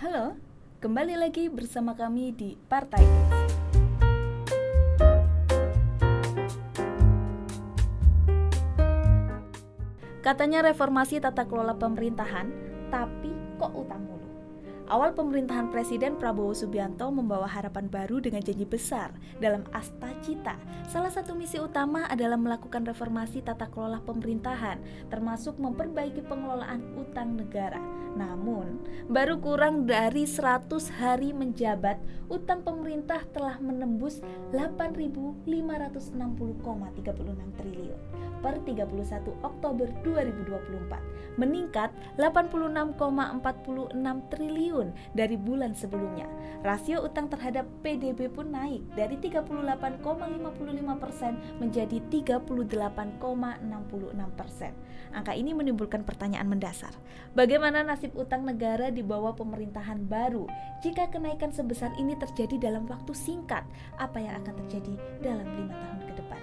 Halo, kembali lagi bersama kami di Partai Tips. Katanya reformasi tata kelola pemerintahan, tapi kok utang mulu? Awal pemerintahan Presiden Prabowo Subianto membawa harapan baru dengan janji besar dalam Asta Cita. Salah satu misi utama adalah melakukan reformasi tata kelola pemerintahan, termasuk memperbaiki pengelolaan utang negara. Namun, baru kurang dari 100 hari menjabat, utang pemerintah telah menembus 8.560,36 triliun per 31 Oktober 2024, meningkat 86,46 triliun dari bulan sebelumnya. Rasio utang terhadap PDB pun naik dari 38,55% menjadi 38,66%. Angka ini menimbulkan pertanyaan mendasar. Bagaimana nasib utang negara di bawah pemerintahan baru? Jika kenaikan sebesar ini terjadi dalam waktu singkat, apa yang akan terjadi dalam 5 tahun ke depan?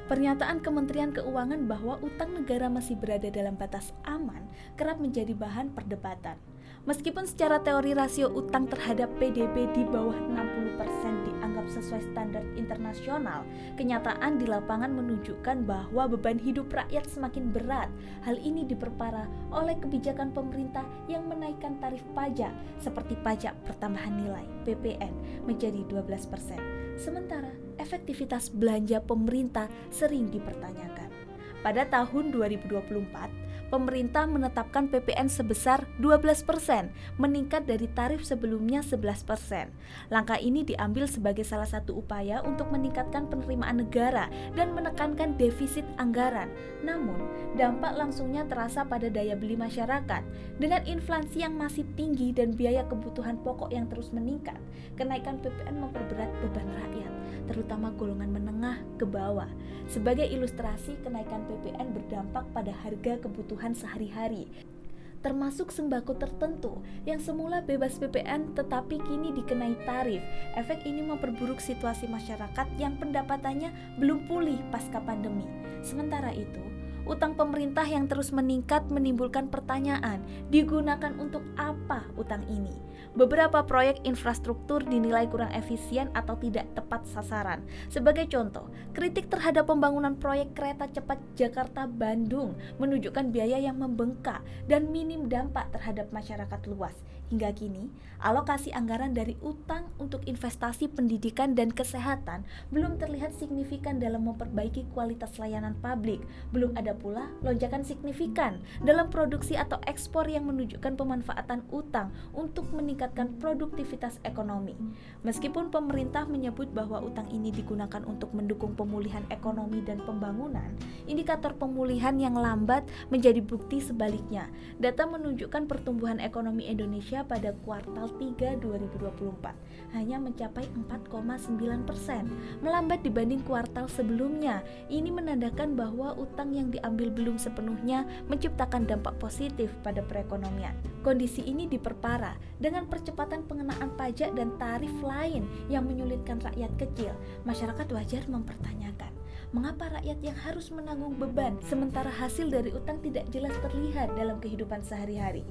Pernyataan Kementerian Keuangan bahwa utang negara masih berada dalam batas aman kerap menjadi bahan perdebatan. Meskipun secara teori rasio utang terhadap PDB di bawah 60% dianggap sesuai standar internasional, kenyataan di lapangan menunjukkan bahwa beban hidup rakyat semakin berat. Hal ini diperparah oleh kebijakan pemerintah yang menaikkan tarif pajak seperti pajak pertambahan nilai (PPN) menjadi 12%. Sementara efektivitas belanja pemerintah sering dipertanyakan. Pada tahun 2024, pemerintah menetapkan PPN sebesar 12%, meningkat dari tarif sebelumnya 11%. Langkah ini diambil sebagai salah satu upaya untuk meningkatkan penerimaan negara dan menekankan defisit anggaran. Namun, dampak langsungnya terasa pada daya beli masyarakat. Dengan inflasi yang masih tinggi dan biaya kebutuhan pokok yang terus meningkat, kenaikan PPN memperberat beban rakyat, terutama golongan menengah ke bawah. Sebagai ilustrasi, kenaikan PPN berdampak pada harga kebutuhan sehari-hari, termasuk sembako tertentu yang semula bebas PPN tetapi kini dikenai tarif. Efek ini memperburuk situasi masyarakat yang pendapatannya belum pulih pasca pandemi. Sementara itu, utang pemerintah yang terus meningkat menimbulkan pertanyaan, digunakan untuk apa utang ini? Beberapa proyek infrastruktur dinilai kurang efisien atau tidak tepat sasaran. Sebagai contoh, kritik terhadap pembangunan proyek kereta cepat Jakarta-Bandung menunjukkan biaya yang membengkak dan minim dampak terhadap masyarakat luas. Hingga kini, alokasi anggaran dari utang untuk investasi pendidikan dan kesehatan belum terlihat signifikan dalam memperbaiki kualitas layanan publik. Belum ada pula lonjakan signifikan dalam produksi atau ekspor yang menunjukkan pemanfaatan utang untuk meningkatkan produktivitas ekonomi. Meskipun pemerintah menyebut bahwa utang ini digunakan untuk mendukung pemulihan ekonomi dan pembangunan, indikator pemulihan yang lambat menjadi bukti sebaliknya. Data menunjukkan pertumbuhan ekonomi Indonesia pada kuartal 3 2024 hanya mencapai 4,9%, melambat dibanding kuartal sebelumnya. Ini menandakan bahwa utang yang diambil belum sepenuhnya menciptakan dampak positif pada perekonomian. Kondisi ini diperparah dengan percepatan pengenaan pajak dan tarif lain yang menyulitkan rakyat kecil. Masyarakat wajar mempertanyakan, mengapa rakyat yang harus menanggung beban sementara hasil dari utang tidak jelas terlihat dalam kehidupan sehari-hari?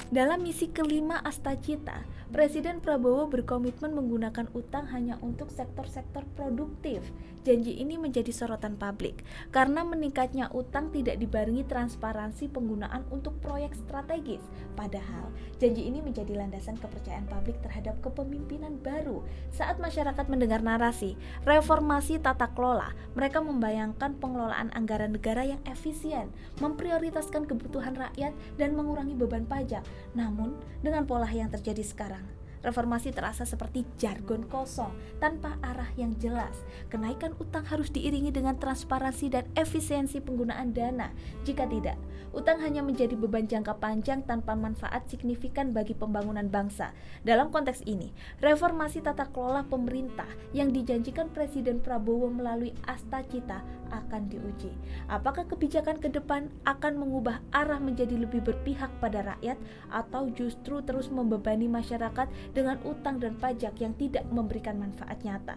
Dalam misi kelima Asta Cita, Presiden Prabowo berkomitmen menggunakan utang hanya untuk sektor-sektor produktif. Janji ini menjadi sorotan publik karena meningkatnya utang tidak dibarengi transparansi penggunaan untuk proyek strategis. Padahal, janji ini menjadi landasan kepercayaan publik terhadap kepemimpinan baru. Saat masyarakat mendengar narasi reformasi tata kelola, mereka membayangkan pengelolaan anggaran negara yang efisien, memprioritaskan kebutuhan rakyat, dan mengurangi beban pajak. Namun, dengan pola yang terjadi sekarang, reformasi terasa seperti jargon kosong tanpa arah yang jelas. Kenaikan utang harus diiringi dengan transparansi dan efisiensi penggunaan dana. Jika tidak, utang hanya menjadi beban jangka panjang tanpa manfaat signifikan bagi pembangunan bangsa. Dalam konteks ini, reformasi tata kelola pemerintah yang dijanjikan Presiden Prabowo melalui Asta Cita akan diuji. Apakah kebijakan ke depan akan mengubah arah menjadi lebih berpihak pada rakyat atau justru terus membebani masyarakat dengan utang dan pajak yang tidak memberikan manfaat nyata?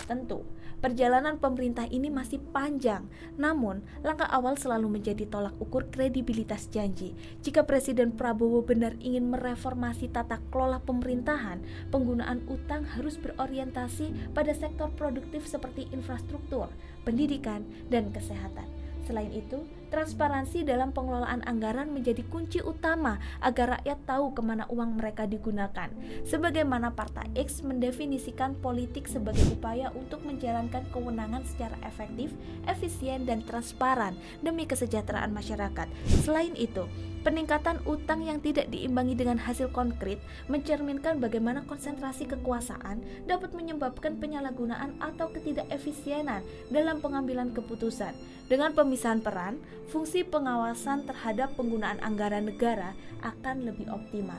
Tentu, perjalanan pemerintah ini masih panjang, namun langkah awal selalu menjadi tolak ukur kredibilitas janji. Jika Presiden Prabowo benar ingin mereformasi tata kelola pemerintahan, penggunaan utang harus berorientasi pada sektor produktif seperti infrastruktur, pendidikan, dan kesehatan. Selain itu, transparansi dalam pengelolaan anggaran menjadi kunci utama agar rakyat tahu kemana uang mereka digunakan. Sebagaimana Partai X mendefinisikan politik sebagai upaya untuk menjalankan kewenangan secara efektif, efisien, dan transparan demi kesejahteraan masyarakat. Selain itu, peningkatan utang yang tidak diimbangi dengan hasil konkret mencerminkan bagaimana konsentrasi kekuasaan dapat menyebabkan penyalahgunaan atau ketidakefisienan dalam pengambilan keputusan. Dengan pemisahan peran, fungsi pengawasan terhadap penggunaan anggaran negara akan lebih optimal.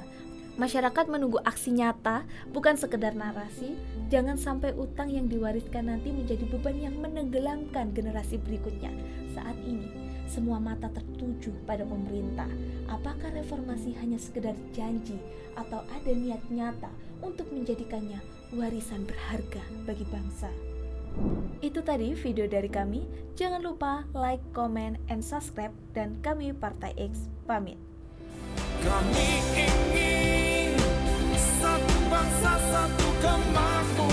Masyarakat menunggu aksi nyata, bukan sekedar narasi. Jangan sampai utang yang diwariskan nanti menjadi beban yang menenggelamkan generasi berikutnya. Saat ini, semua mata tertuju pada pemerintah. Apakah reformasi hanya sekedar janji atau ada niat nyata untuk menjadikannya warisan berharga bagi bangsa? Itu tadi video dari kami. Jangan lupa like, comment, and subscribe. Dan kami Partai X pamit. Kami ingin satu bangsa, satu kemampuan.